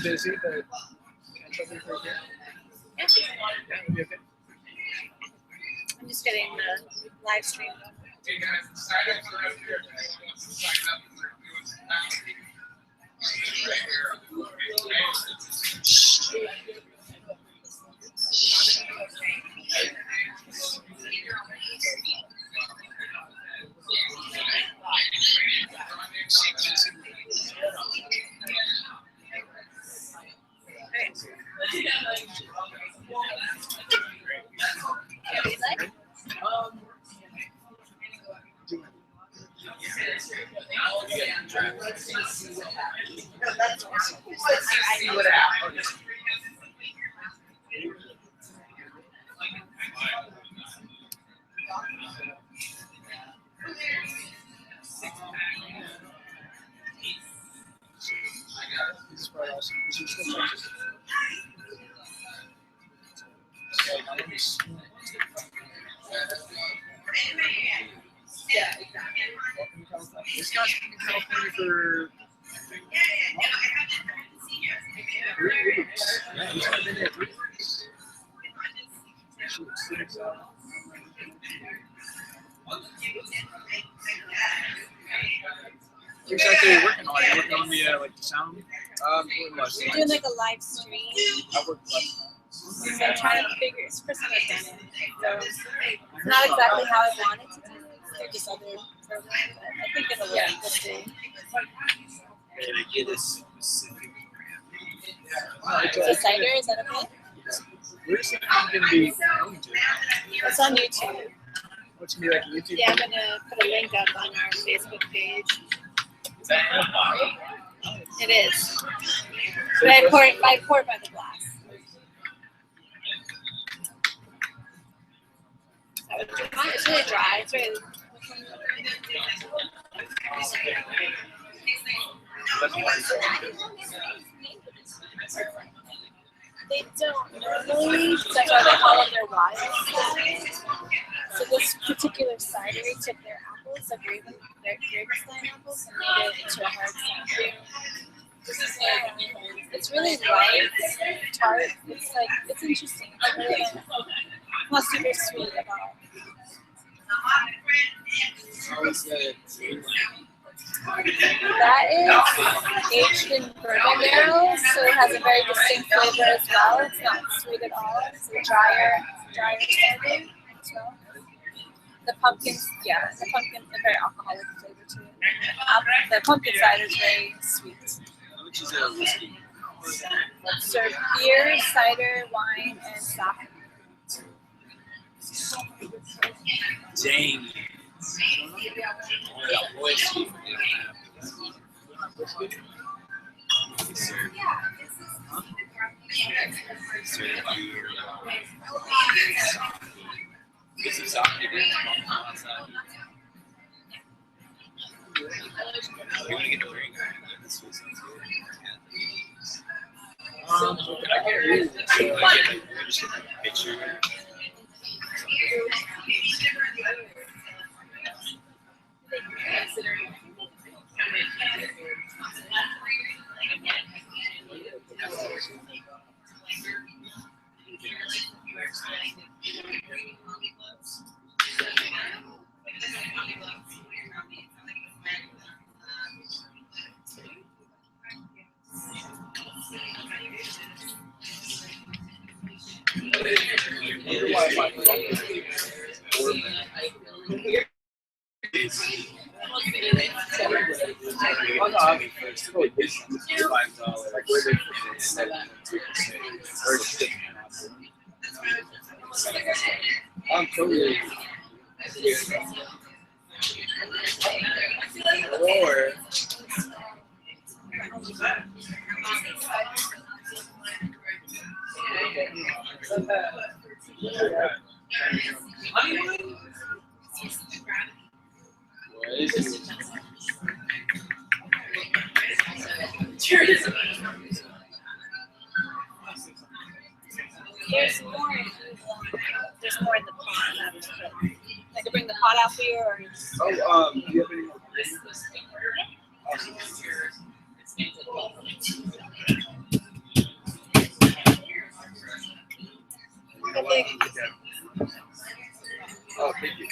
busy, but can I check in for a bit? Yeah. Yeah, it'll be okay. I'm just getting the live stream. Hey guys, sign up for up here. Sign up for right This is probably awesome. Is your still Texas? Okay, now let me see. Welcome to California. This guy's been in California for 3 weeks. Yeah, he's only been here 3 weeks. Shoot, 6 What exactly are you working on? Are you working on the like the sound? We're doing like a live stream. I work less. So I'm trying to figure. It's the first time I've done it. So it's not exactly how I wanted to do it. They're just other programs. But I think it'll work. We'll see. Can I get a specific So Cider, is that okay? Where's the film going to be going to? It's on YouTube. What's going to be like a YouTube? Yeah, I'm gonna put a link up on our Facebook page. Is that It is. But I pour it by the glass. It's really dry. It's really. They don't normally. That's why they call it their wild cider. So this particular cider took their apples, like Ravenstein apples, and made it into a hard cider. This is like, it's really light, tart. It's interesting. It's really not super sweet at all. How is that? That is aged in bourbon barrels, so it has a very distinct flavor as well. It's not sweet at all. It's a drier cider as well. The pumpkin's a very alcoholic flavor to it. The pumpkin cider is very sweet. How much is that whiskey? So beer, cider, wine, and sake. Dang. Yeah, whiskey. Get some sake outside. You want to get a drink? I can't read. Just get a picture. I'm totally. Or There's more in the pot. I could bring the pot out for you, or do you have any more? think. Oh, thank you.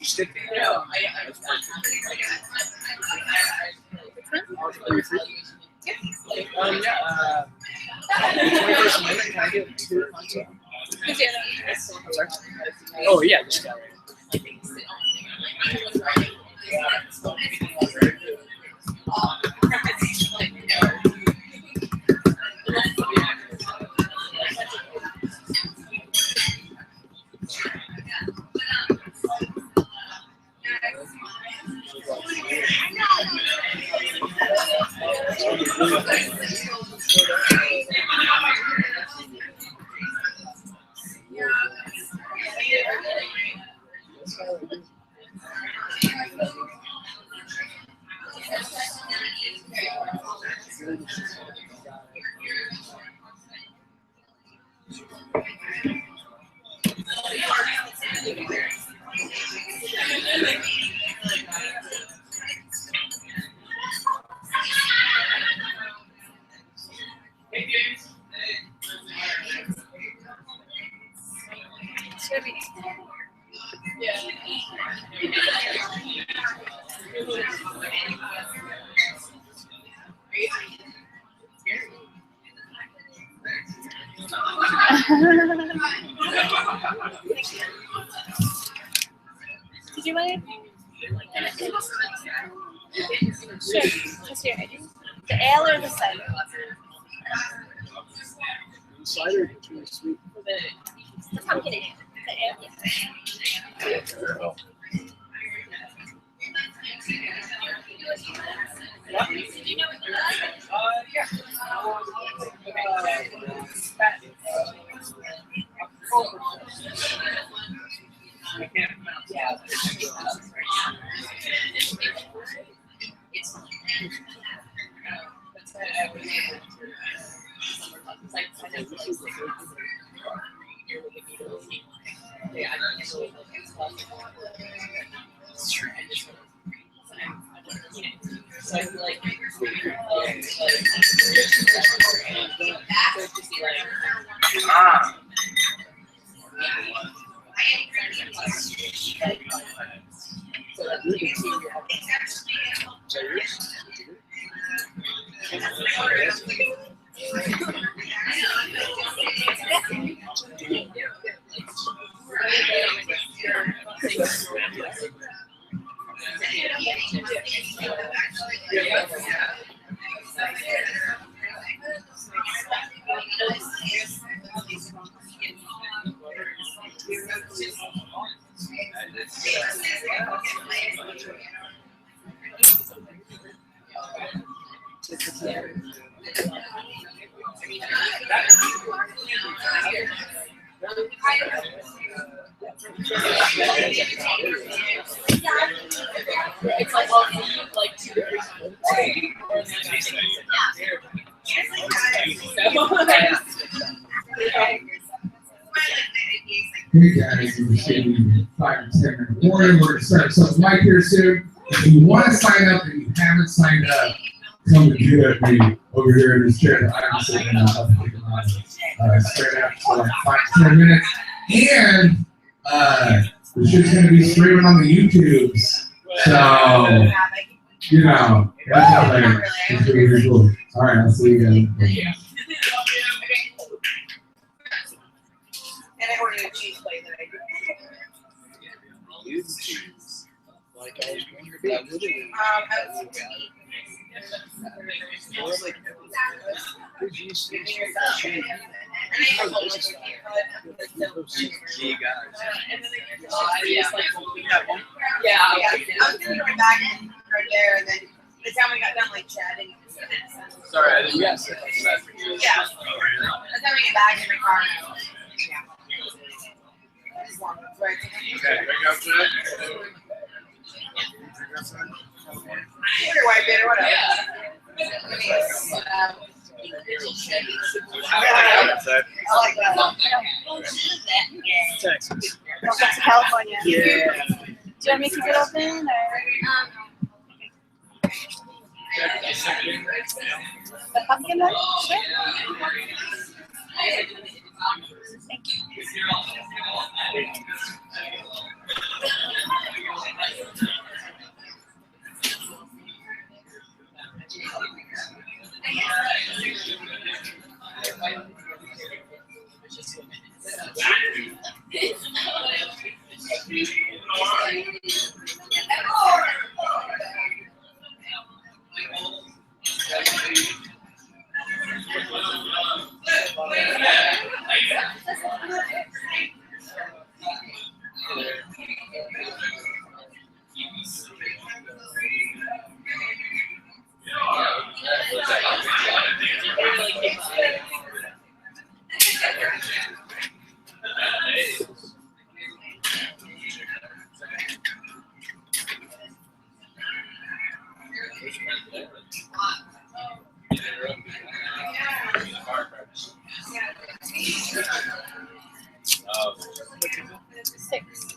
Stick it. Yeah. That's perfect. Yeah. The 21st Amendment, can I get 2 at once? Who's the I'm sorry? Oh, yeah, just got it. It's gonna be. Did you want anything? Sure. What's your ID? The ale or the cider? Cider is really sweet. The pumpkin ale. The ale. It's like like 2 to 3 Hey guys, we're saving 5 to 10 minute warning. We're going to start something right here soon. If you want to sign up and you haven't signed up, come and do it. Me over here in this chair. I'm sitting straight after for like 5 to 10 minutes. And the shit's going to be streaming on the YouTubes. So, you know, that's how they it's really cool. All right, I'll see you guys. And I ordered a cheese plate that I did. Like I was going to be. I was Like, good juice. and I have a bunch of Gee, guys. Yeah. I was gonna go back and right there, and then the time we got done, like chatting. Sorry, I didn't. Yes. Yeah. By the time we get back in the car. Yeah. Right. Okay, bring up to it. Your wife did or whatever. I like that. Texas. Welcome to California. Yeah. Do you want me to keep it open or the pumpkin one? Sure. Thank you. Six.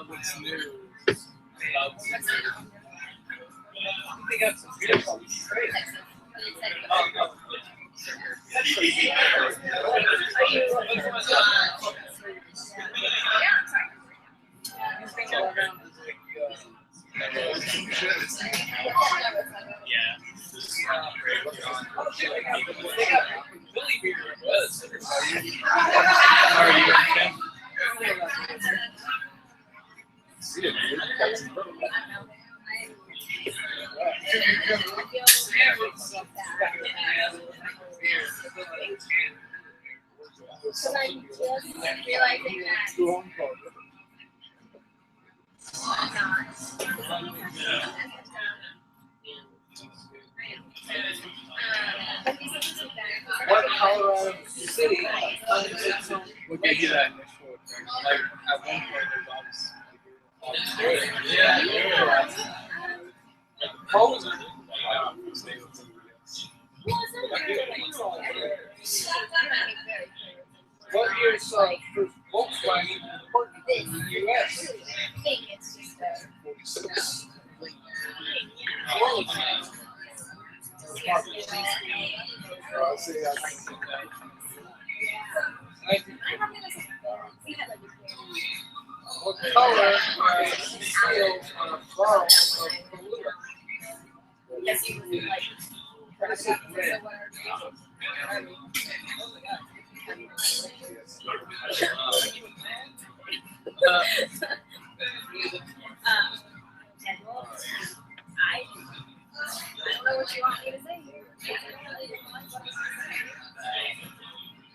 What's new? So I'm just realizing that I'm not. What Colorado City? What gave you that initial attraction? Like at one point, there's What year saw first Volkswagen imported in the U.S.? I think it's just What color are the seals on a bottle of Kahlua? Yes, you would like. I don't know what you want me to say here.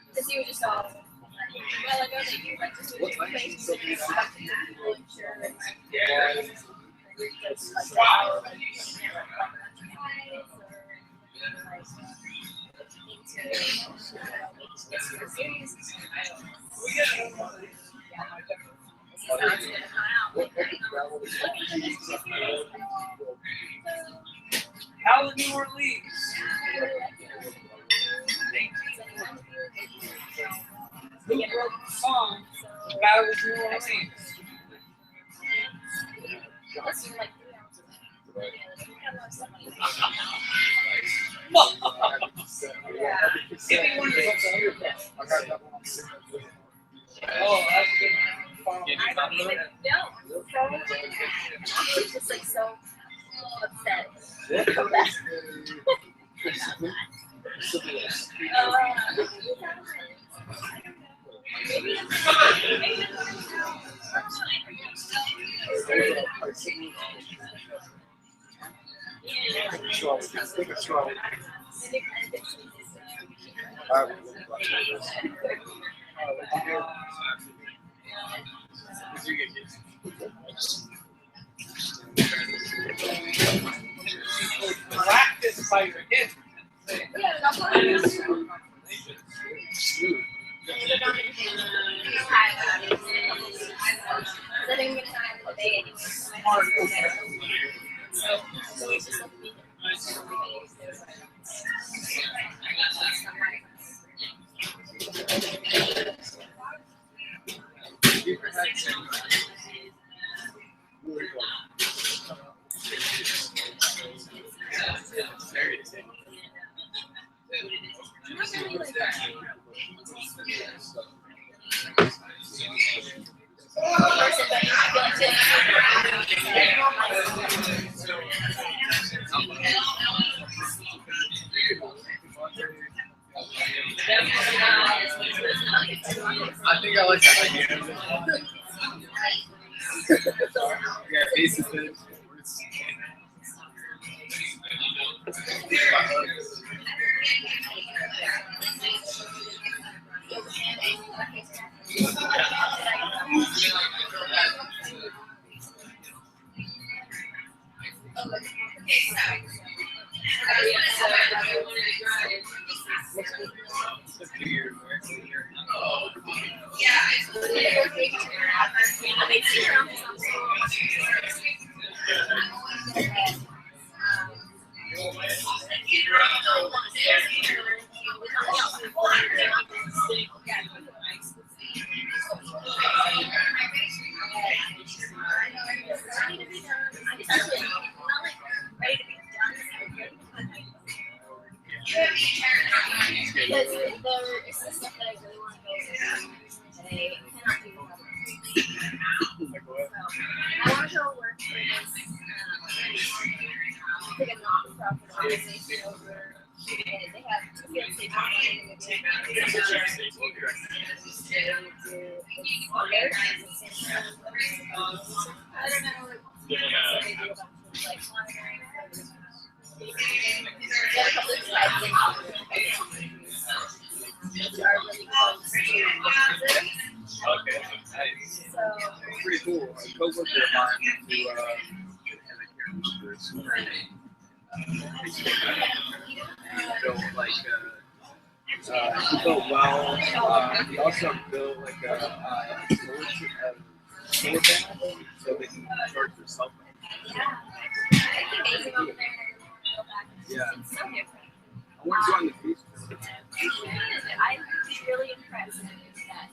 Because you were just all, well, I know that you like to do things that you have to do insurance. How in New Orleans? Who wrote the song Battle of New Orleans? Give me one of those. Oh, that's good. Just like so upset. Maybe I'm Practice fight again. I think I like that idea. Yeah, faces it. Because there is some stuff that I really want to go into that I cannot do without it. I want to go work for this, like a non-profit organization over. They have 2 field stations in the city. I don't know what they do about things like monitoring. They have a couple of side things which are really close to Washington. Okay, nice. So It's pretty cool. A coworker of mine he built well. He also built like a solar panel so they can charge their cell phone. yeah, it's amazing over there. Yeah. It's so different. I want to go on the beach. I'm really impressed with that.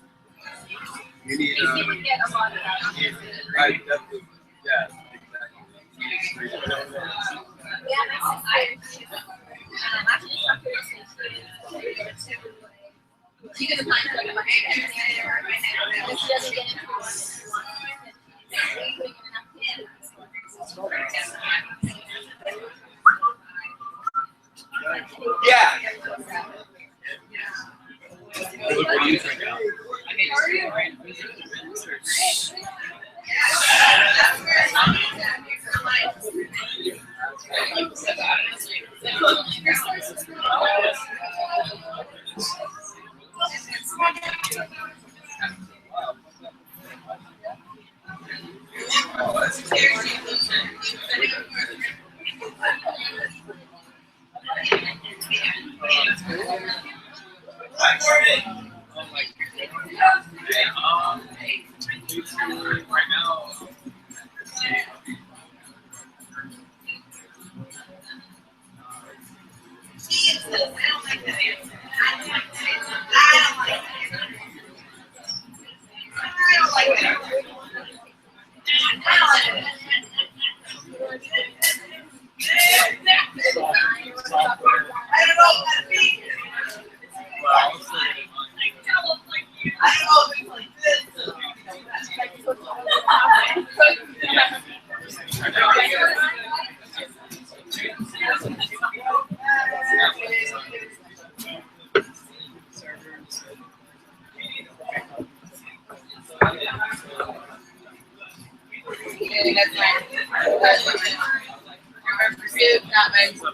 You need, You can get a lot of that. I definitely, yeah, exactly. Yeah, my sister, after this doctor is she can apply for like a bunch of things. If she doesn't get into one that she wants, Yeah. What are you drinking now? Oh, that's right now. Okay, that's fine. That's fine. Remember, pursuit, not my. No.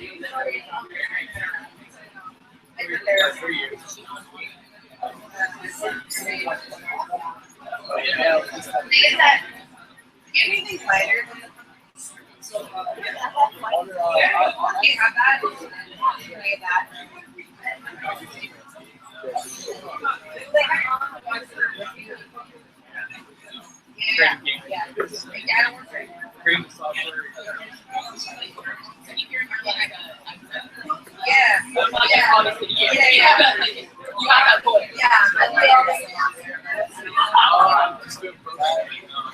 Is that? Do you have anything lighter than the? Do you have that? Do you have that? Yeah. Yeah. I don't want to. Cream software. Yeah. Yeah. Yeah. You got that boy. Yeah. I play all this. Just do it for that. Keep it open.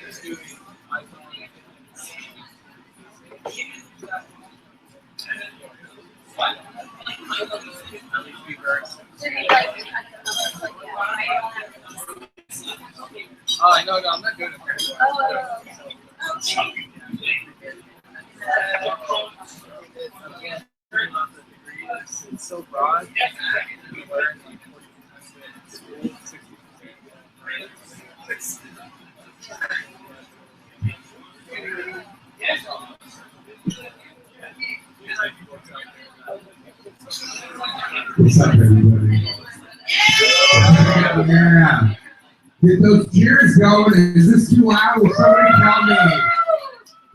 Just do no, I'm not doing it. It's so broad. You learn like 40% in school, 60%. What's up, everybody? Yeah. Get those cheers going. Is this too loud? Will somebody tell me?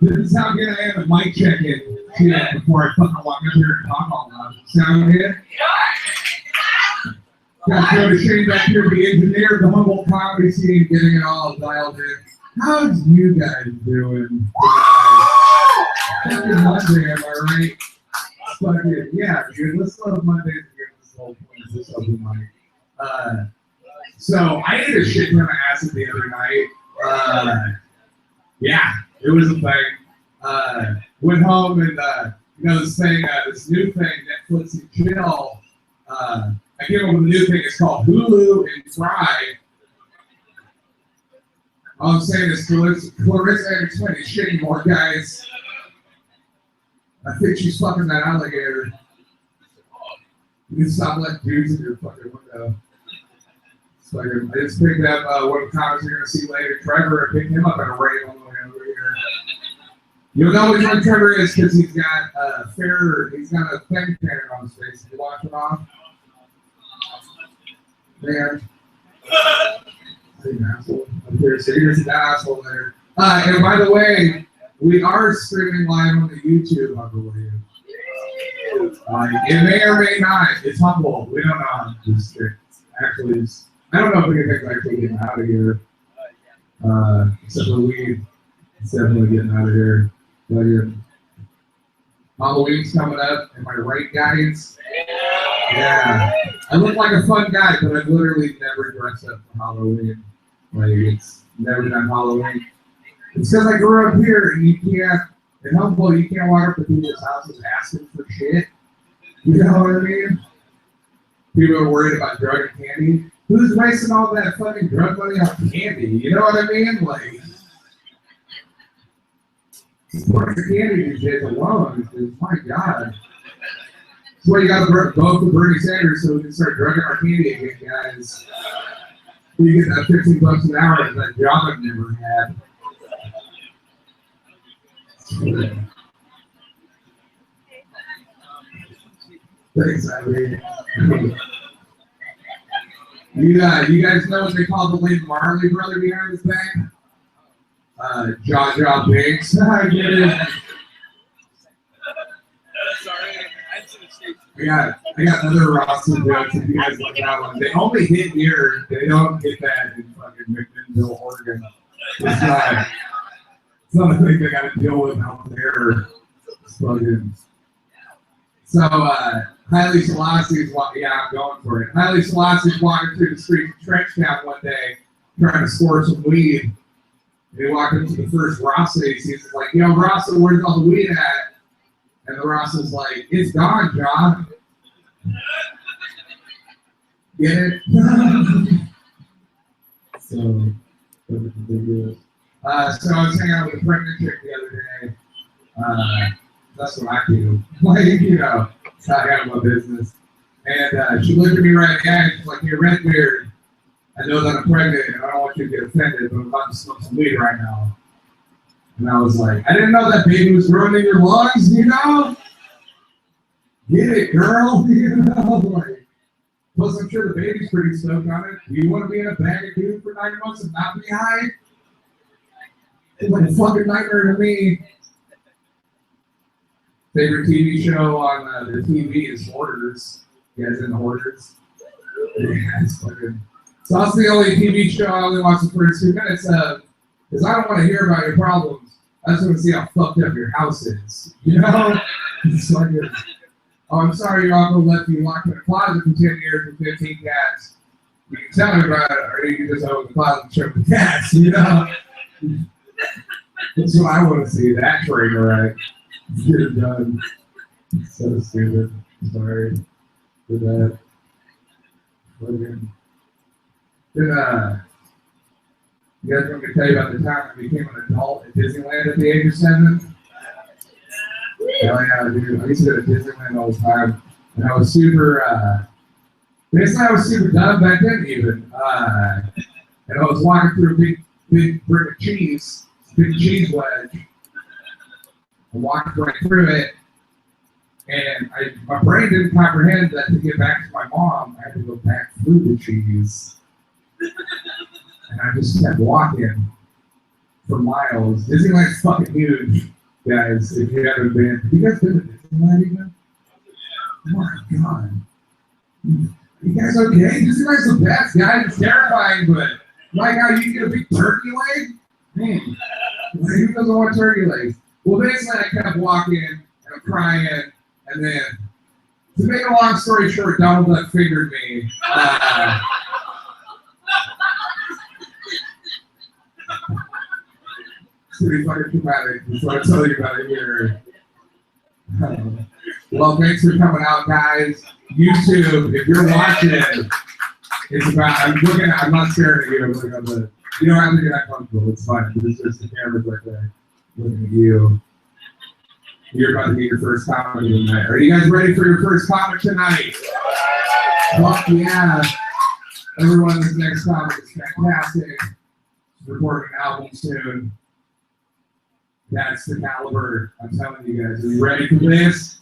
This is how good I am at mic checking. Yeah, before I fucking walk up here and talk all loud. Sound good? Got to go to Shane back here, the engineer of the Humboldt comedy scene, getting it all dialed in. How's you guys doing? Happy Monday, am I right? Fucking, yeah, dude, let's love Mondays and get this whole point. This open mic. So I ate a shit ton of acid the other night. Yeah, it was a thing. Went home and this thing, this new thing, Netflix and Chill. I came up with a new thing. It's called Hulu and Fry. All I'm saying is Clarissa ain't explaining shit anymore, guys. I think she's fucking that alligator. You can stop letting dudes in your fucking window. I just picked up one of the comics you're going to see later. Trevor, I picked him up at a rave on the way over here. You'll know which one Trevor is because he's got he's got a thing painted on his face. Did you watch it off? There. An asshole. Up there. So here's an asshole there. And by the way, we are streaming live on the YouTube, I believe. It may or may not. It's Humboldt. We don't know. Actually, I don't know if anything's actually getting out of here. Except for weed. It's definitely getting out of here. But Halloween's coming up. Am I right, guys? Yeah. I look like a fun guy, but I've literally never dressed up for Halloween. Like, it's never done Halloween. It's because I grew up here, and you can't, in Humboldt, you can't walk up to people's houses asking for shit. You know what I mean? People are worried about drug and candy. Who's wasting all that fucking drug money on candy? You know what I mean? Like, supporting the candy these days alone is, my God. That's why you got to vote for Bernie Sanders so we can start drugging our candy again, guys. You get that $15 an hour and that job I've never had. Thanks, Irene. You guys know what they call the late Marley brother behind this thing? Jaw Binks. I get it. Sorry, I got other Rossi jokes if you guys like that one. They only hit here. They don't get that in fucking McMinnville, Oregon. It's not a thing they got to deal with out there. It's fucking. So, Haile Selassie's walking, I'm going for it. Haile Selassie's walking through the streets of Trenchtown one day, trying to score some weed. And he walked into the first Rasta he sees. He's like, yo, Rasta, where's all the weed at? And the Rasta's like, it's gone, John. Get it? So, So I was hanging out with a pregnant chick the other day. That's what I do. Like, you know, it's not out of my business. And she looked at me right in the eye and she's like, "Hey, Redbeard, I know that I'm pregnant and I don't want you to get offended, but I'm about to smoke some weed right now." And I was like, "I didn't know that baby was growing in your lungs, you know? Get it, girl." You know, like, plus I'm sure the baby's pretty stoked on it. Do you want to be in a bag of dude for 9 months and not be high? It's like a fucking nightmare to me. Favorite TV show on the TV is Hoarders. You guys into Hoarders? Yeah, it's fucking. So that's the only TV show I only watch the first 2 minutes of, because I don't want to hear about your problems. I just want to see how fucked up your house is. You know? It's like, "Oh, I'm sorry your uncle left you locked in a closet for 10 years with 15 cats. You can tell me about it, or you can just open the closet and show the cats," you know? That's what I want to see, that train wreck. Get it done. So stupid. Sorry for that. Then, you guys want me to tell you about the time I became an adult at Disneyland at the age of 7? Hell yeah, dude. I used to go to Disneyland all the time. And I was super, basically I was super dumb back then even. And I was walking through a big brick of cheese, big cheese wedge. I walked right through it. And my brain didn't comprehend that to get back to my mom, I had to go back through the cheese. And I just kept walking for miles. Disneyland's fucking huge, guys, if you haven't been. Have you guys been to Disneyland even? Oh my god. Are you guys okay? Disneyland's the best, guys. It's terrifying, but like how you get a big turkey leg? Man, who doesn't want turkey legs? Well, basically, I kept walking and I'm crying. And then, to make a long story short, Donald Duck fingered me. It's pretty fucking traumatic. That's what I tell you about it here. Well, thanks for coming out, guys. YouTube, if you're watching, it's about, I'm not staring at you, I'm looking at the, you don't have to get that comfortable, it's fine. It's just the camera's right there, looking at you. You're about to get your first comic tonight. Are you guys ready for your first comic tonight? Fuck yeah. Everyone, this next comic is fantastic. She's recording an album soon. That's the caliber. I'm telling you guys. Are you ready for this?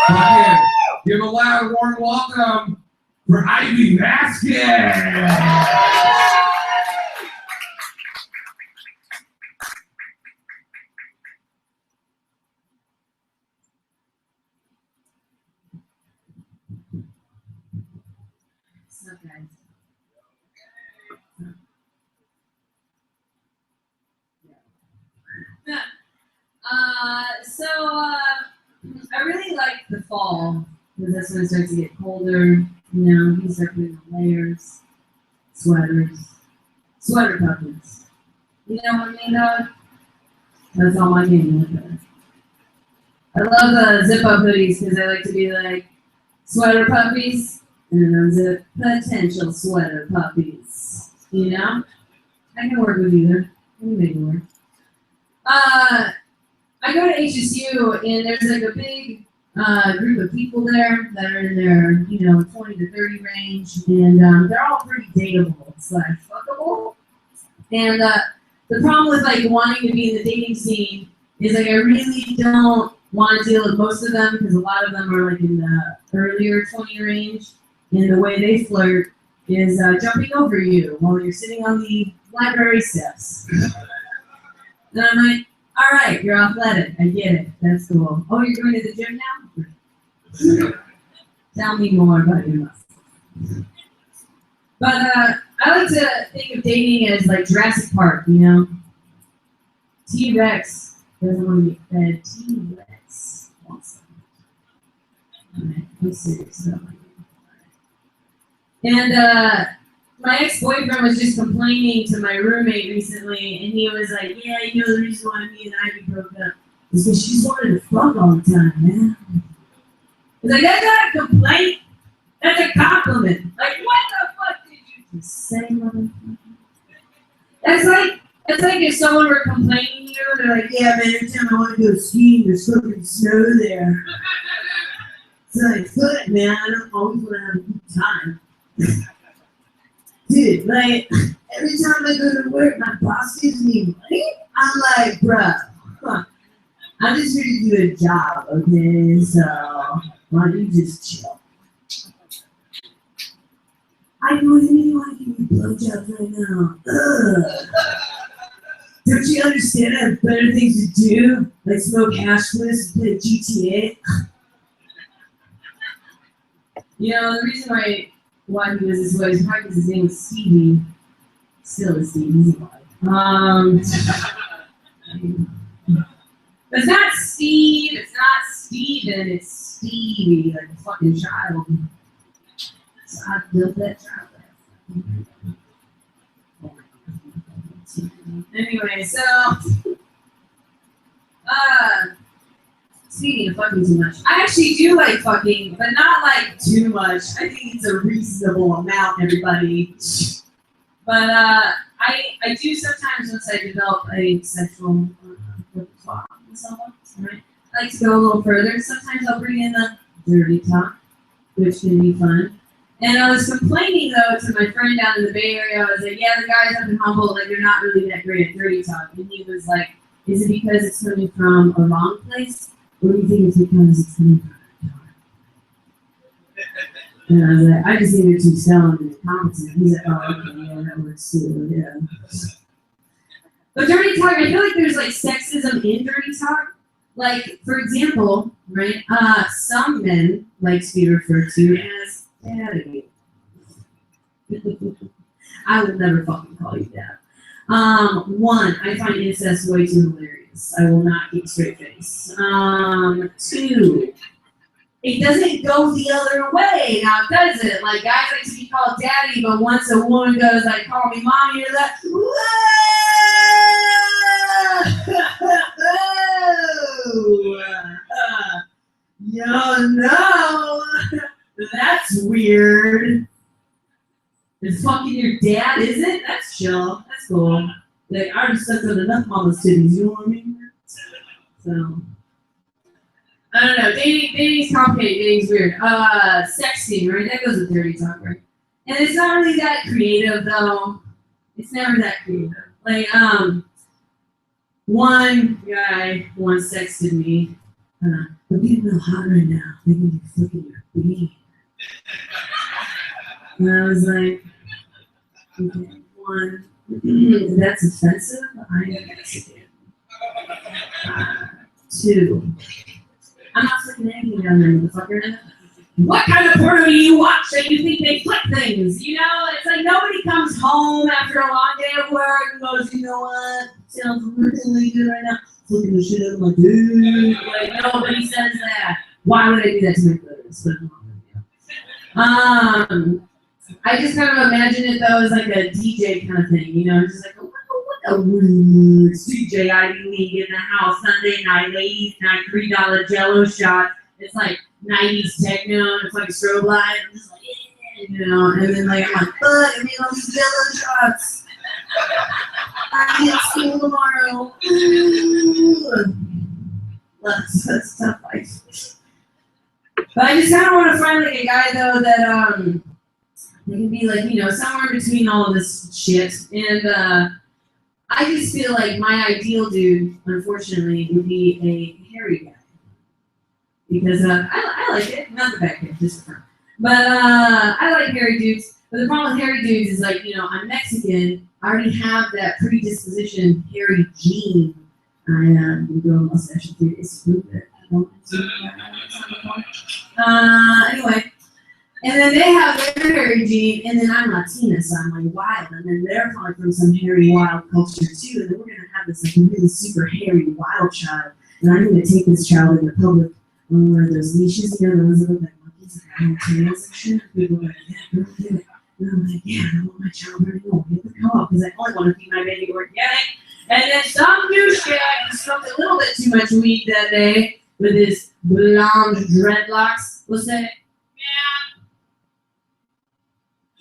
Fucking give a loud, warm welcome for Ivy Vasquez. I really like the fall because that's when it starts to get colder. You know, you can start putting on layers, sweater puppies. You know what I mean, dog? That's all my game with it. I love the zip up hoodies because I like to be like sweater puppies and unzip potential sweater puppies. You know? I can work with either. I can make it work. I go to HSU and there's like a big group of people there that are in their, 20 to 30 range, and they're all pretty dateable / fuckable. And the problem with like wanting to be in the dating scene is like I really don't want to deal with most of them because a lot of them are like in the earlier 20 range, and the way they flirt is jumping over you while you're sitting on the library steps. And I'm like, all right, you're athletic. I get it. That's cool. Oh, you're going to the gym now? Tell me more about your muscles. But I like to think of dating as like Jurassic Park, you know? T-Rex doesn't want to be fed. T-Rex wants them. All right, I'm serious about my game. And my ex-boyfriend was just complaining to my roommate recently, and he was like, yeah, the reason why me and Ivy broke up is because she's wanted to fuck all the time, man. He's like, that's not a complaint. That's a compliment. Like, what the fuck did you just say, motherfucker? That's It's like if someone were complaining to you, they're like, yeah, man, every time I want to go skiing, there's fucking snow there. It's like, fuck, man, I don't always want to have a good time. Dude, like, every time I go to work, my boss gives me money. I'm like, bruh, I'm just here to do a job, okay? So, why don't you just chill? I don't even want to give you blowjobs right now. Ugh. Don't you understand I have better things to do? Like smoke hash bliss and play GTA? You know, the reason why he was this way is probably because his name was Stevie. Still is Stevie, he's alive. It's not Steve, it's not Steven, it's Stevie, like a fucking child. So I built that child. Anyway, so, speaking of fucking too much, I actually do like fucking, but not like too much. I think it's a reasonable amount, everybody. But, I do sometimes once I develop a sexual talk with someone, right? I like to go a little further. Sometimes I'll bring in the dirty talk, which can be fun. And I was complaining though to my friend down in the Bay Area. I was like, yeah, the guys up in Humboldt, like they're not really that great at dirty talk. And he was like, is it because it's coming from a wrong place? Or do you think it's because it's coming from a talk? And I was like, I just think they're too stoned and incompetent. He's like, oh, okay, yeah, that works too, yeah. But dirty talk, I feel like there's like sexism in dirty talk. Like, for example, right, some men like to be referred to as daddy. I would never fucking call you that. One, I find incest way too hilarious. I will not keep straight face. Two, it doesn't go the other way now, does it? Like, guys like to be called daddy, but once a woman goes like, call me mommy, you're like, whoa! Yo, no! That's weird. It's fucking your dad, is it? That's chill. That's cool. Like, I already sucked on enough mama's titties, you know what I mean? So, I don't know. Dating's complicated. Dating's weird. Sexting, right? That goes with dirty talk, right? And it's not really that creative, though. It's never that creative. Like, one guy once texted me, I'm getting real hot right now. They can be flicking your bean. And I was like, okay, one, that's offensive. I am Mexican. Two, I'm not flicking anything down there, motherfucker. What kind of porno do you watch that you think they flick things? You know, it's like nobody comes home after a long day of work and goes, you know what? Sounds really good right now. Flicking the shit out of my dude. Like, nobody says that. Why would I do that to my brothers? I just kind of imagine it though as like a DJ kind of thing, you know, just like what a weird DJ Ivy League in the house Sunday night, ladies night, $3 Jello shot. It's like 90s techno, and it's like a strobe light. I'm just like, yeah, you know, and then like I'm like, fuck, I made all these Jello shots. I get school tomorrow. Ooh. That's tough life. But I just kind of want to find like a guy though that they can be like, you know, somewhere in between all of this shit. And I just feel like my ideal dude, unfortunately, would be a hairy guy. Because I like it, not the back end, just the front. But I like hairy dudes. But the problem with hairy dudes is like, you know, I'm Mexican. I already have that predisposition hairy gene. I grow a mustache in 3 days to prove it. Anyway, and then they have their hairy gene, and then I'm Latina, so I'm like wild, and then they're probably from some hairy wild culture too, and then we're gonna have this like really super hairy wild child, and I'm gonna take this child in the public on one of those leashes, you know, the ones that look like monkeys and have tails and shit. People are like, yeah, girl, get it. And I'm like, yeah, I want my child running over. Get the co-op because I only want to feed my baby organic. And then some douchebag smoked a little bit too much weed that day with his blonde dreadlocks. Was that,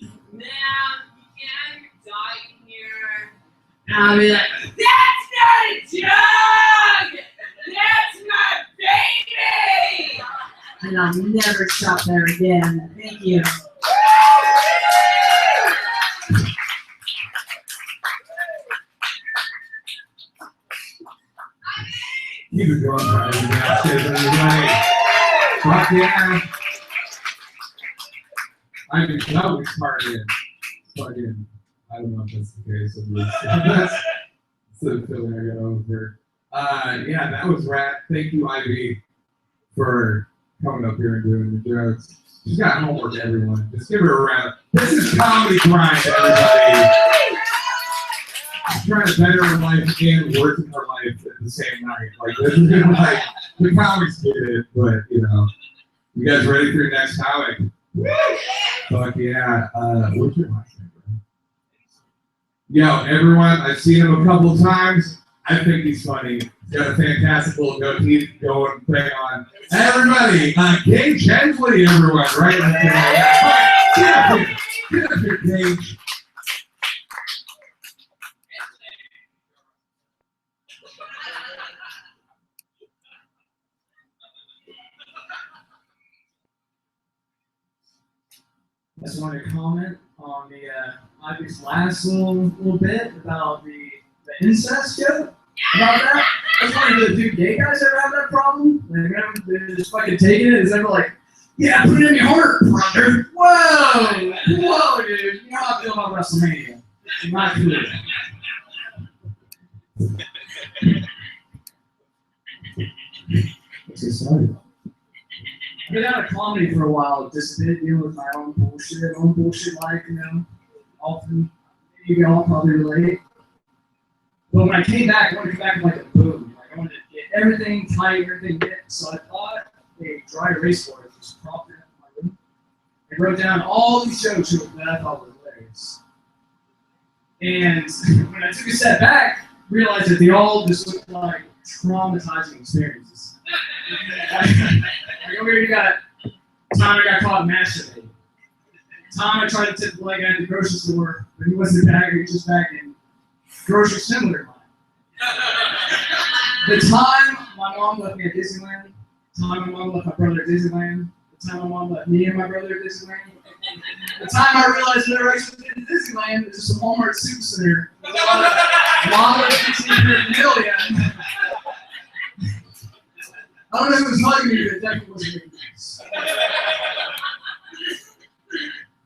man, you can't have your dog in here. And I'll be like, that's not a jug! That's my baby! And I'll never shop there again. Thank you. Keep it going, guys. Everybody. Fuck yeah. I mean, that was partying. Fucking, I don't know if that's the case. That's the feeling I got over. Yeah, that was rad. Thank you, Ivy, for coming up here and doing the jokes. She's got homework, everyone. Just give her a round. This is Comedy Grind, everybody. She's trying to better her life and work in her life at the same night. Like, this is like, the comics get it, but, you know. You guys ready for your next comic? Fuck yeah. What's your last name, bro? Yo, everyone, I've seen him a couple times. I think he's funny. He's got a fantastic little goatee going thing on. Everybody, Gage Hensley, everyone, right? Get up here. Get up here, Gage. I just wanted to comment on the Ivy's last little bit about the incest joke. About that, I was wondering, do gay guys ever have that problem? Like, they're just fucking taking it? Is ever like, yeah, put it in your heart, brother. Whoa, dude. You know how I feel about WrestleMania. Not good. What's this story? I've been out of comedy for a while, just a bit dealing with my own bullshit life, you know. Often, you can all probably relate. But when I came back, I wanted to come back with like a boom. Like I wanted to get everything tight, everything hit. So I bought a dry erase board, just propped it up in my room, and wrote down all these jokes that I thought were hilarious. And when I took a step back, realized that they all just looked like traumatizing experiences. Like over here, you got time I got caught masturbating. Time I tried to tip the leg out of the grocery store, but he wasn't a bagger, he was just back in grocery similar to mine. The time my mom left me at Disneyland, the time my mom left my brother at Disneyland, the time my mom left me and my brother at Disneyland, the time I realized that I actually been to Disneyland is just a Walmart Supercenter. A lot of 15 million. I don't know who was mugging me, but it definitely wasn't making sense.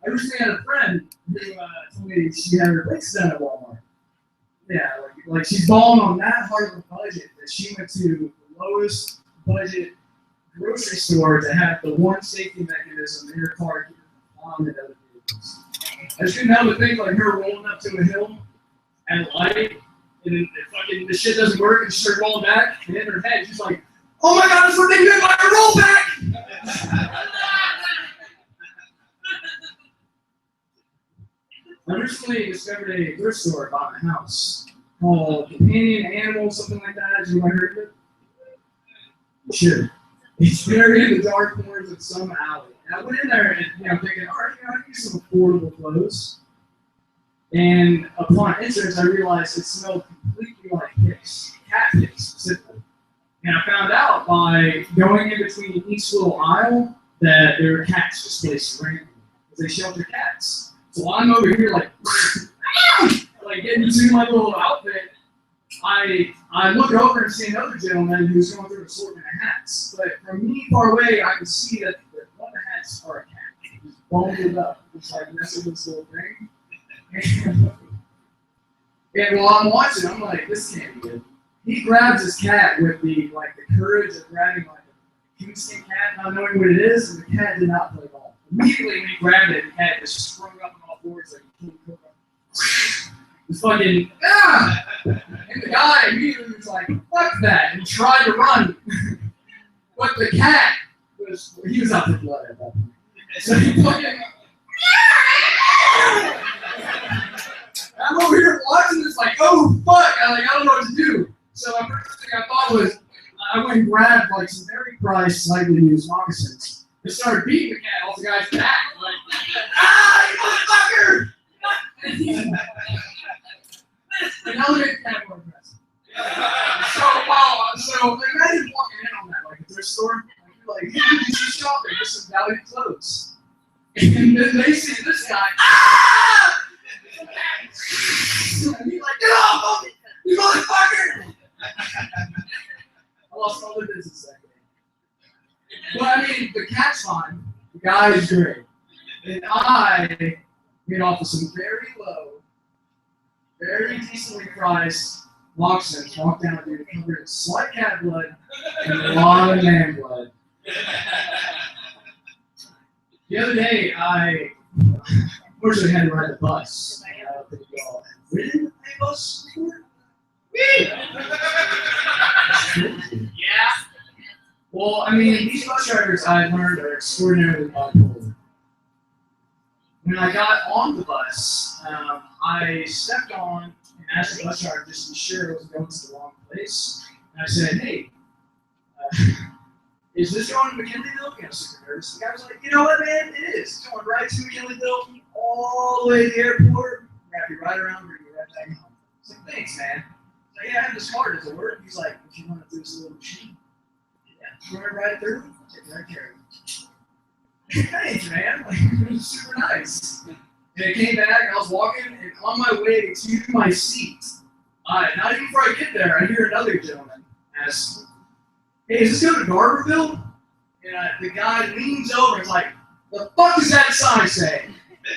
I recently had a friend who told me she had her legs done at Walmart. Yeah, like she's balling on that hard of a budget that she went to the lowest budget grocery store to have the one safety mechanism in her car to keep her from falling into other vehicles. I just couldn't help but think like her rolling up to a hill at a light, and then fucking the shit doesn't work, and she started rolling back, and in her head she's like, oh my god, that's what they did by a rollback! I recently discovered a thrift store by my house called Companion Animal, something like that. Have you ever heard of it? You should. It's buried in the dark corners of some alley. And I went in there and thinking, all right, I need some affordable clothes. And upon entrance, I realized it smelled completely like piss, cat piss specifically. And I found out by going in between each little aisle that there were cats just placed randomly because they shelter cats. So I'm over here like getting into my little outfit. I look over and see another gentleman who's going through an assortment of hats. But from me far away, I can see that one of the hats are a cat. He's bundled up, just like messing with this little thing. And while I'm watching, I'm like, this can't be good. He grabs his cat with the courage of grabbing like a coonskin cat, not knowing what it is, and the cat did not play ball. Immediately when he grabbed it, the cat just sprung up on all fours like a king cobra. It's fucking and the guy immediately was like, fuck that, and tried to run. But the cat he was out for blood at that point. So he fucking I'm over here watching this like, oh fuck, I don't know what to do. So the first thing I thought was, I went and grabbed like some very priced, slightly used moccasins and started beating the cat off the guy's back. Like, you motherfucker! And now they're kind of more aggressive. So imagine walking in on that, like a thrift store. Like, hey, did you shop there? Get some valued clothes. And then they see this guy. Ah! And he's like, get off me, you motherfucker! I lost all the business that day. But I mean, the cat's fine. The guy is great. And I get off of some very low, very decently priced moccasins, walk down with you covered in slight cat blood and a lot of man blood. The other day, I unfortunately had to ride the bus. I don't think y'all have ridden a bus before? Yeah. Well, I mean, these bus drivers I learned are extraordinarily bipolar. When I got on the bus, I stepped on and asked the bus driver just to be sure it wasn't going to the wrong place. And I said, hey, is this going to McKinleyville? I was super nervous. The guy was like, you know what, man? It is. It's going right to McKinleyville, all the way to the airport. Wrap you right around, bring you right back home. I was like, thanks, man. So, yeah, I have this card. Does it work? He's like, if you want to do this little machine, yeah, you want to ride it through? I'll take right care of it. Thanks, man. Like, it was super nice. And I came back, and I was walking, and on my way to my seat, not even before I get there, I hear another gentleman ask, hey, is this going to Garberville? And the guy leans over and is like, the fuck does that sign say?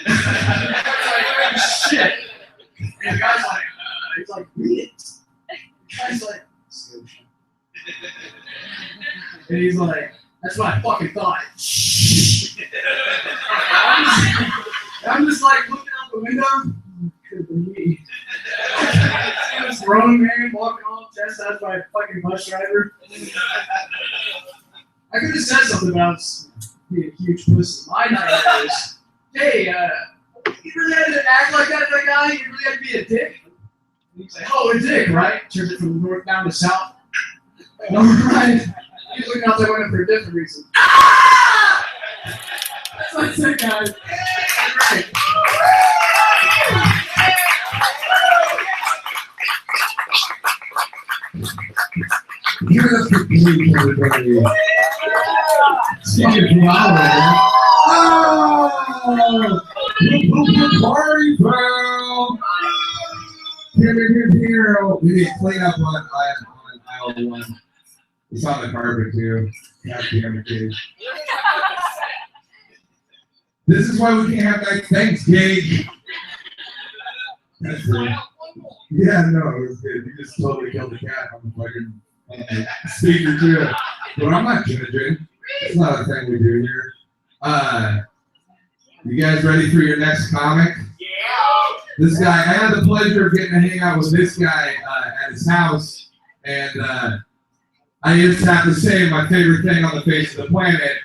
I was like, oh, shit. And the guy's like, he's like, read it. The guy's like, Scotia. And he's like, that's what I fucking thought. I'm just like looking out the window. Could be me. This grown man walking all chastised by a fucking bus driver. I could have said something about being a huge pussy. My nightmare is, hey, you really had to act like that to that guy? You really had to be a dick? And he's like, oh, a dick, right? Turns it from north down to south. No, right? He's looking out that window for a different reason. Ah! That's what I said, guys. Right. Give it up for Blake, everybody. Speaking of Piala, oh! Party foul! Here. We need to clean up on aisle 1. It's on the carpet too. God damn it, dude. This is why we can't have that Thanksgiving. That's it. Yeah, no, it was good. You just totally killed the cat on the fucking speaker too. But I'm not judging. It's not a thing we do here. You guys ready for your next comic? Yeah. This guy, I had the pleasure of getting to hang out with this guy at his house, and I just have to say my favorite thing on the face of the planet,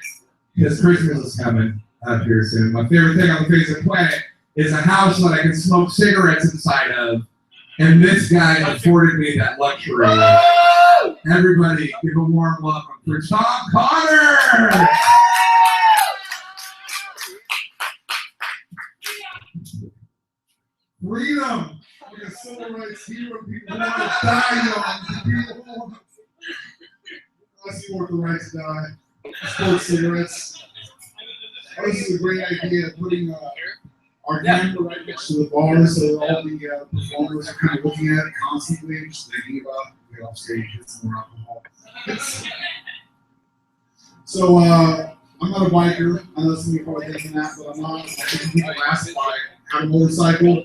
because Christmas is coming up here soon. My favorite thing on the face of the planet is a house that I can smoke cigarettes inside of, and this guy afforded me that luxury. Everybody, give a warm welcome for Tom Connor! Freedom! Like a civil rights hero, people who want to die young. Unless you want the right to die. Smoke cigarettes. This is a great idea, putting our camera right next to the bar so that all the performers are kind of looking at it constantly, just thinking about get off stage, get some more alcohol. So, I'm not a biker. I know some of you are probably thinking that, but I'm not. I think people ask if I have a motorcycle.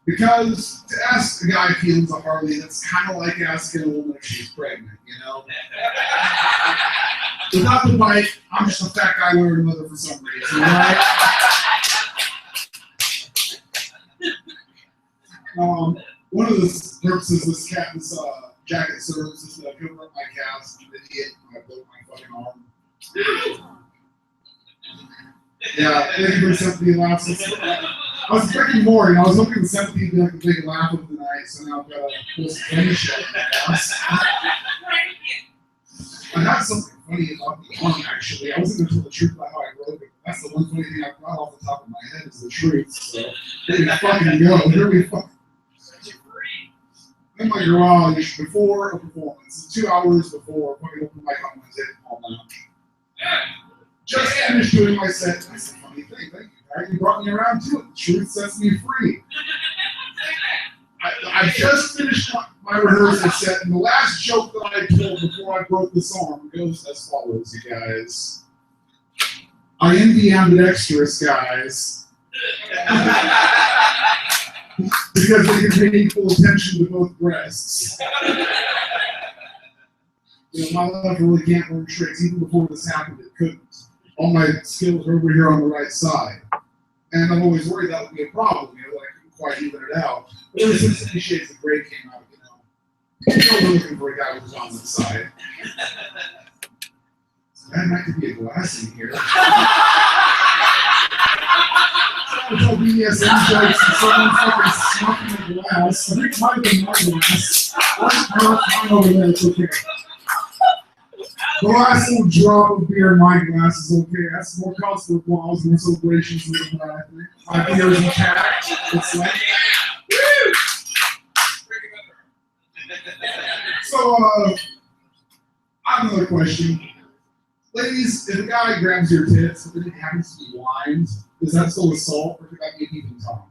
Because to ask a guy if he owns a Harley, that's kind of like asking a woman if she's pregnant, you know? Without the bike, I'm just a fat guy wearing a leather for some reason, right? One of the purposes this jacket serves is to cover up my calves. I'm an idiot. I broke my fucking arm. Yeah, thank you for sympathy laughs. I was expecting more, you know, I was hoping the sympathy would be like a big laugh of the night, so now I've got a full finish up in my ass. I had something funny about the arm, actually. I wasn't going to tell the truth about how I broke it. That's the one funny thing I've got off the top of my my head is the truth. So here we fucking go. Here we fucking. In my garage before a performance, 2 hours before, fucking open mic on Wednesday all night. Just finished doing my set. That's a funny thing. Thank you. Right? You brought me around to it. The truth sets me free. I just finished my rehearsal set, and the last joke that I told before I broke this arm goes as follows, you guys. I am the ambidextrous, guys. Because they can pay equal attention to both breasts. You know, my left really can't learn tricks. Even before this happened, it couldn't. All my skills are over here on the right side. And I'm always worried that would be a problem, you know, that I couldn't quite even it out. But ever since 50 Shades of Grey came out, you know we're looking for a guy who's on the side. So that might could be a glass in here. I told BDSM jokes and someone fucking snuffing the glass. I think it might have been my glass. I'm over there, it's okay. The last little drop of beer in my glass is okay. That's more cause for applause, more celebrations than that, I think. My beer is intact. It's like, woo! So, I have another question. Ladies, if a guy grabs your tits, but then it happens to be blind, is that still assault, or could that be a peeping Tom?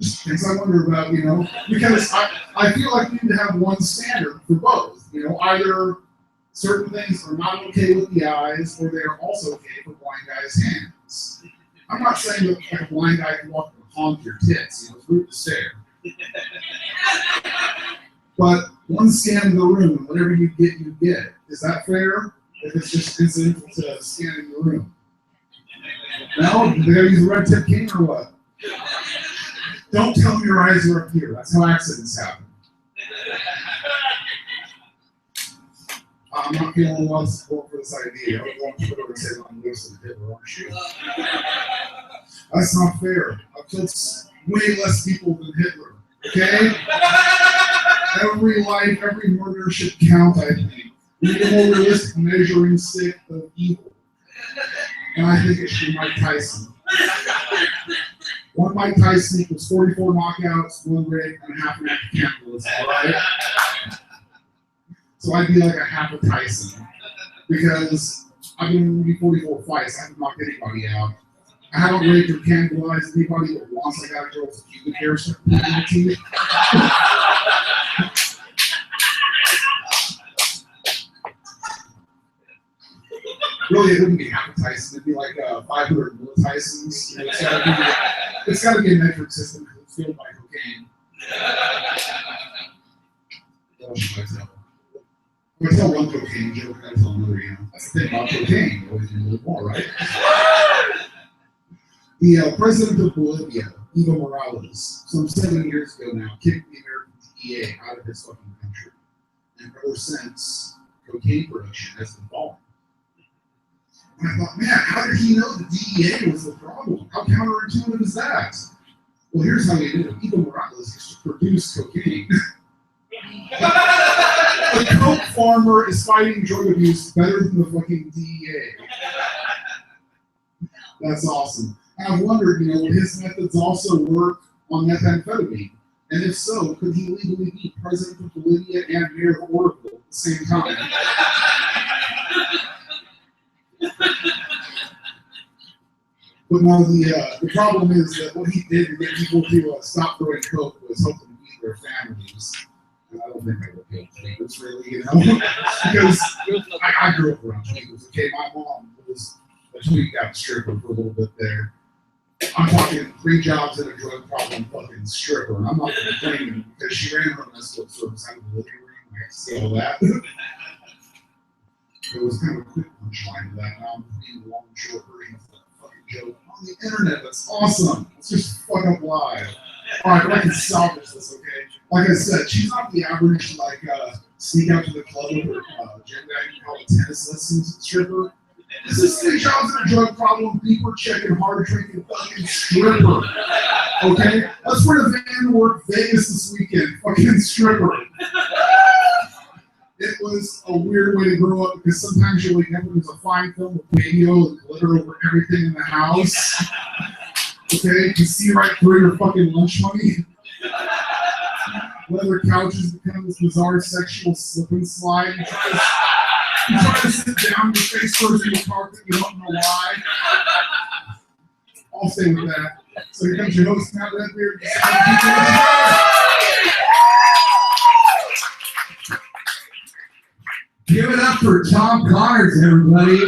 Just things I wonder about, you know, because I feel like we need to have one standard for both. You know, either certain things are not okay with the eyes, or they are also okay for blind guys' hands. I'm not saying that like, a blind guy can walk and honk your tits, you know, it's rude to stare. But one scan of the room, whatever you get, you get. Is that fair? If it's just incidental to scanning the room? No? They gotta use a red tip cane or what? Don't tell me your eyes are up here. That's how accidents happen. I'm not feeling a lot of support for this idea. I don't want to put over and say, I'm listening to Hitler, aren't you? That's not fair. I've killed way less people than Hitler. Okay? Every life, every murder should count, I think. We need a more realistic measuring stick of evil. And I think it should be Mike Tyson. One Mike Tyson equals 44 knockouts, 1 rape, and half an act of cannibalism, alright? So I'd be like a half a Tyson. Because I've been in maybe 44 fights, I haven't knocked anybody out. I haven't raped or cannibalized anybody but once. I got a girl with pubic hair stuck in my teeth. Really, it wouldn't be half a Tyson. It'd be like 500 Mil Tysons. You know, it's got to be a metric system because it's filled by cocaine. What should I tell? If I tell one cocaine joke, I tell another, you know. That's the thing about cocaine. You always need a little more, right? The president of Bolivia, Evo Morales, some 7 years ago now, kicked the American DEA out of his fucking country. And ever since, cocaine production has been falling. And I thought, man, how did he know the DEA was the problem? How counterintuitive is that? Well, here's how he did it. Evo Morales used to produce cocaine. The coke farmer is fighting drug abuse better than the fucking DEA. That's awesome. And I've wondered, you know, would his methods also work on methamphetamine? And if so, could he legally be president of Bolivia and mayor of Oroville at the same time? But no, the problem is that what he did to get people to stop throwing coke was help them feed their families. And I don't think I would help neighbors really, you know, because I grew up around neighbors. Okay, my mom was a tweet out stripper for a little bit there. I'm talking 3 jobs and a drug problem fucking stripper, and I'm not complaining because she ran her escort service out of the living room. I had to see all that. It was kind of a quick punchline to that. Now I'm being a long, short version of that fucking joke on the internet. That's awesome. Let's just fuck up live. All right, but I can salvage this, okay? Like I said, she's not the average, like, sneak out to the club with her gym bag and call it tennis lessons stripper. This is 3 jobs and a drug problem, beeper checking, hard drinking fucking stripper. Okay? Let's wear a van to work Vegas this weekend. Fucking stripper. it was a weird way to grow up because sometimes you're waking up and there's a fine film of video and glitter over everything in the house. Okay, you can see right through your fucking lunch money. Leather couches become this bizarre sexual slip and slide. You try to sit down, your face first in the carpet, you don't know why. I'll stay with that. So here comes your host, Matt Redbeard. Give it up for Tom Connors, everybody.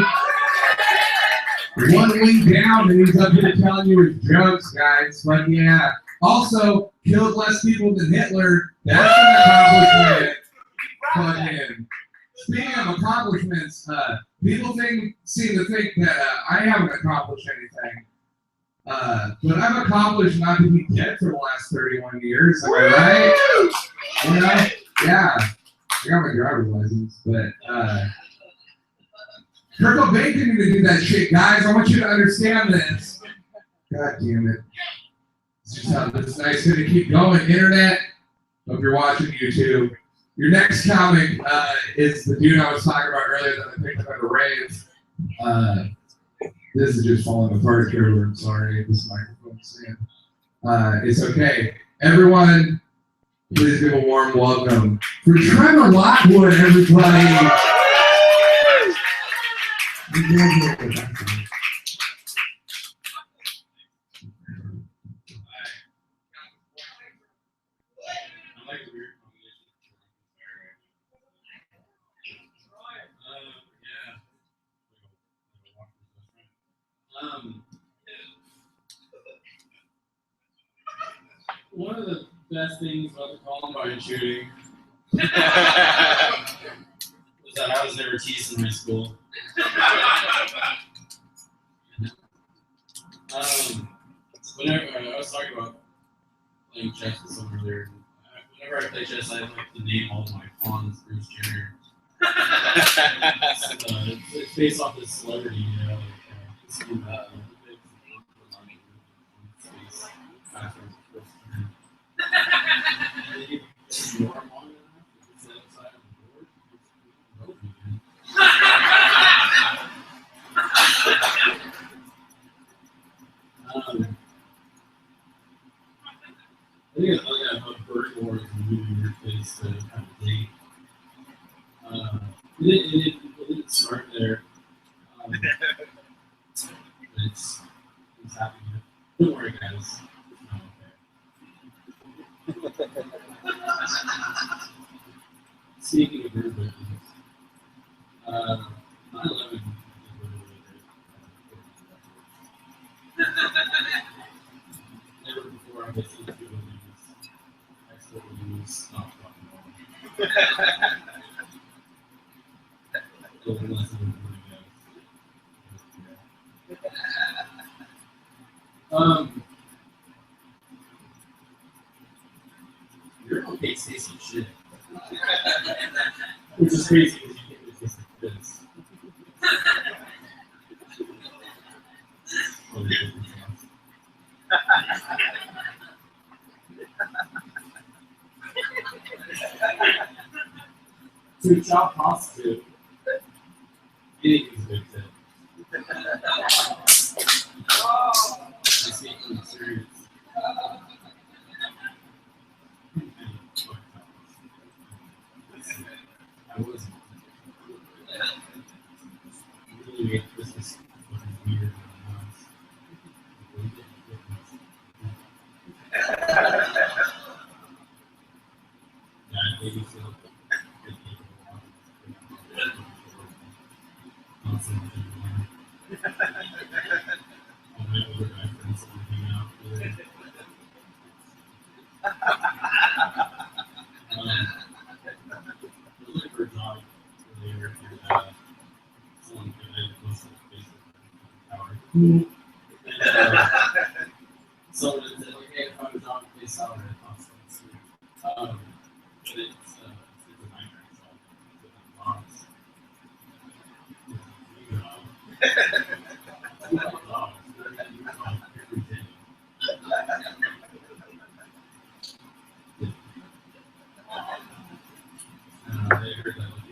One week down, and he's up here telling you his jokes, guys. But yeah, also killed less people than Hitler. That's an accomplishment. Speaking of accomplishments, people seem to think that I haven't accomplished anything. But I've accomplished not to be dead for the last 31 years. Am I right? You know? Yeah. I got my driver's license, but Kurt Cobain didn't even do that shit, guys. I want you to understand this. God damn it. This is how this night's gonna keep going. Internet, hope you're watching YouTube. Your next comic is the dude I was talking about earlier that I picked up at a rave. This is just falling apart here. I'm sorry, this microphone's saying. It's okay. Everyone, please give a warm welcome for Trevor Lockwood, everybody. One of the best things about the Columbine shooting was that I was never teased in high school. Whenever I was talking about playing chess with someone earlier, whenever I play chess, I like to name all of my pawns Bruce Jenner. It's based off this celebrity, you know, I think a bird war is a really weird place to kind of date. It didn't start there. It's happening. Don't worry, guys. It's not okay. Speaking of bird witches, 9/11 is really great. Never before have I seen people use expertly use not fucking wrong. Unless it was really good. You're okay, Stacey shit. Which is crazy because you can't just like this. To chop positive, anything's a good tip. Just making it serious. I wasn't. Really made Christmas fucking weird in my house. Yeah, I think it's looking for a job earlier and someone could post on Facebook tower. And someone said, like, hey, I found a job to pay salary at Constance. But it's a nightmare. It's all box. They heard that.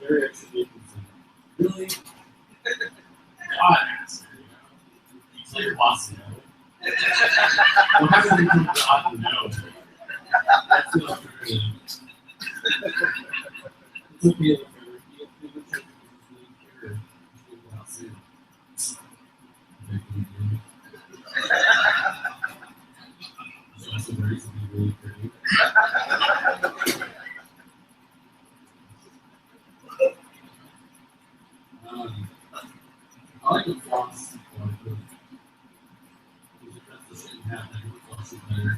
Very actually really God answer. You tell your boss no. What happens when you tell God no? That's the alternative. It's okay if also very really pretty. I like the floss. That's the same hat. I think floss is better.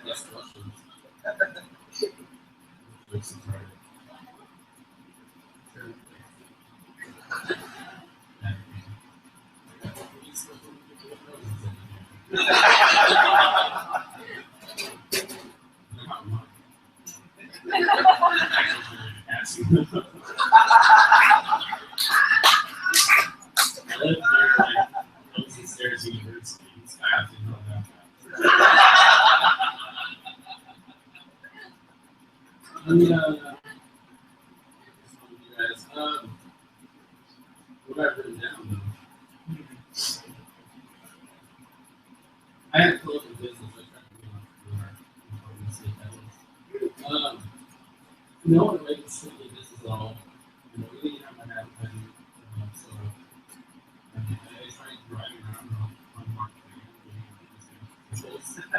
Yes, questions. Looks right. What I've written down though. I had closed the business. No one makes strictly this is all. We didn't have an advertising, so I tried driving around on marketing. I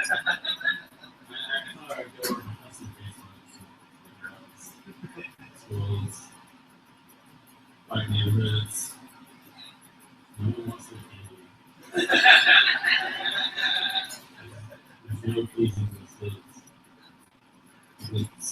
thought I'd go over custom based schools, like neighborhoods. No one wants to be There's no pleasing in the States. It's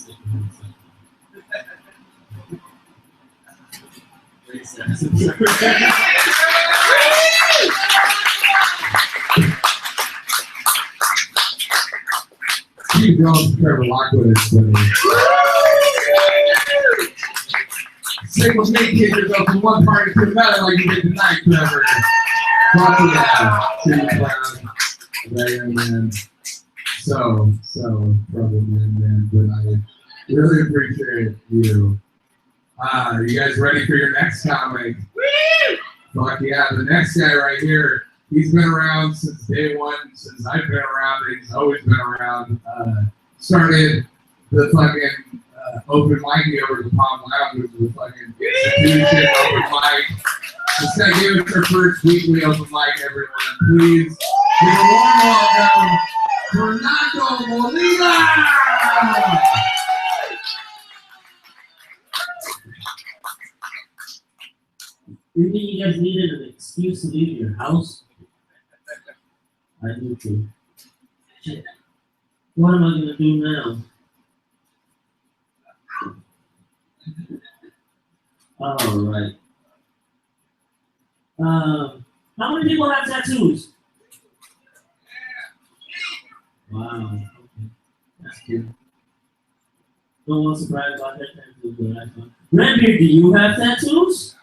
Steve Jones and Trevor Lockwood is funny. Stick with me, kids, and go from one party to another like you did tonight, Trevor. Fuck yeah, Steve Brown, there, man. So trouble, man. But I really appreciate you. You guys ready for your next comic? Fuck yeah, the next guy right here, he's been around since day one, since I've been around, he's always been around. Started the fucking open mic over the Palm Lounge, which was a fucking institution open mic. This guy gave us our first weekly open mic, everyone. Please give a warm welcome for Nacho Molina! You think you guys needed an excuse to leave your house? I do too. Shit. What am I gonna do now? Alright. How many people have tattoos? Wow. Okay. That's good. No one surprised about that tattoo, but that's fun. Redbeard, do you have tattoos?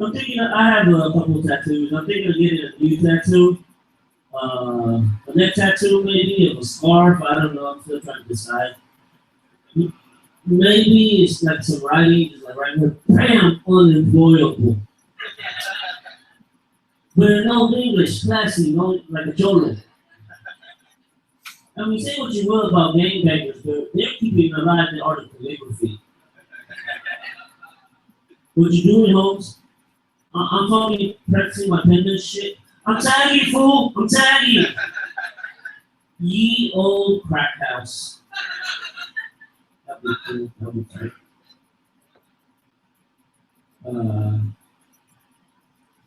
I'm thinking I have a couple of tattoos. I'm thinking of getting a new tattoo. A neck tattoo maybe, of a scarf. I don't know. I'm still trying to decide. Maybe it's like some writing, just like right here, bam, unemployable. But no English, classy, no, like a cholo. I mean, say what you will about gangbangers, but they're keeping alive the art of calligraphy. What you doing, Holmes? I'm talking, practicing my penmanship. I'm tagging, fool! I'm tagging! Ye old crack house. That'd be cool. That'd be tight.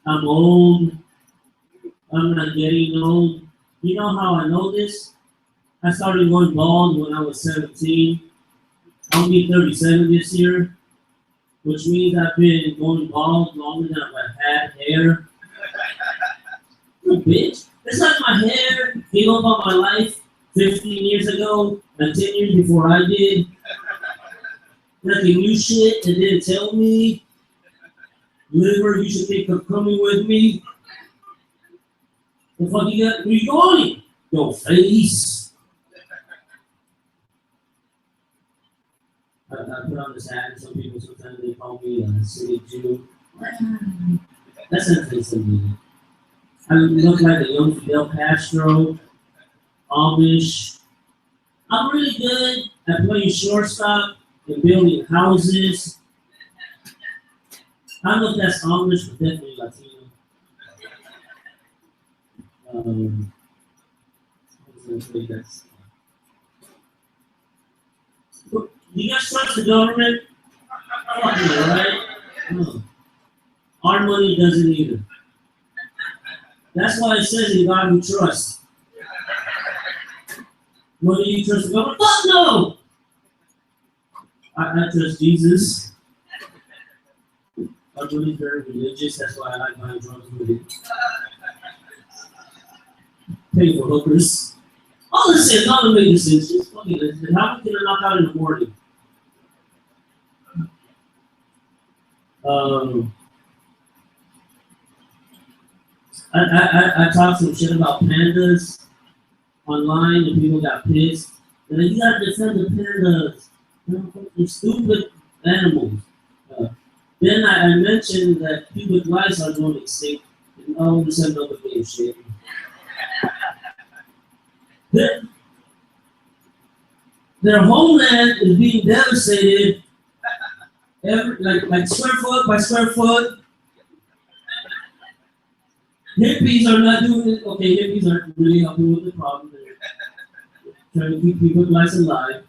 I'm old. I'm not getting old. You know how I know this? I started going bald when I was 17. I'll be 37 this year, which means I've been going bald longer than I've had hair. You bitch. It's like my hair gave up on my life 15 years ago, and 10 years before I did. Like they knew shit and didn't tell me. Liver, you should think of coming with me. The fuck you got? Where you going? Yo, face. I put on this hat, and some people sometimes they call me a city Jew. That's not face of me. I look like a young Fidel Castro, Amish. I'm really good at playing shortstop and building houses. I don't know if that's Amish, but definitely Latino. I was gonna say that's. Do you guys trust the government? Fuck no, right? No. Our money doesn't either. That's why it says in God we trust. Whether you trust the government? Fuck no! I trust Jesus. I'm really very religious, that's why I like buying drugs with it. Pay for hookers. All this is not making sense. Just fucking listen. How can I knock out in the morning? I talked some shit about pandas online and people got pissed. They're like, you gotta defend the pandas. They're stupid animals. Then I mentioned that pubic lice are going extinct, and all of a sudden nobody gave shit. Their homeland is being devastated, like square foot by square foot. Hippies are not doing it. Okay, hippies aren't really helping with the problem. They're trying to keep pubic lice alive.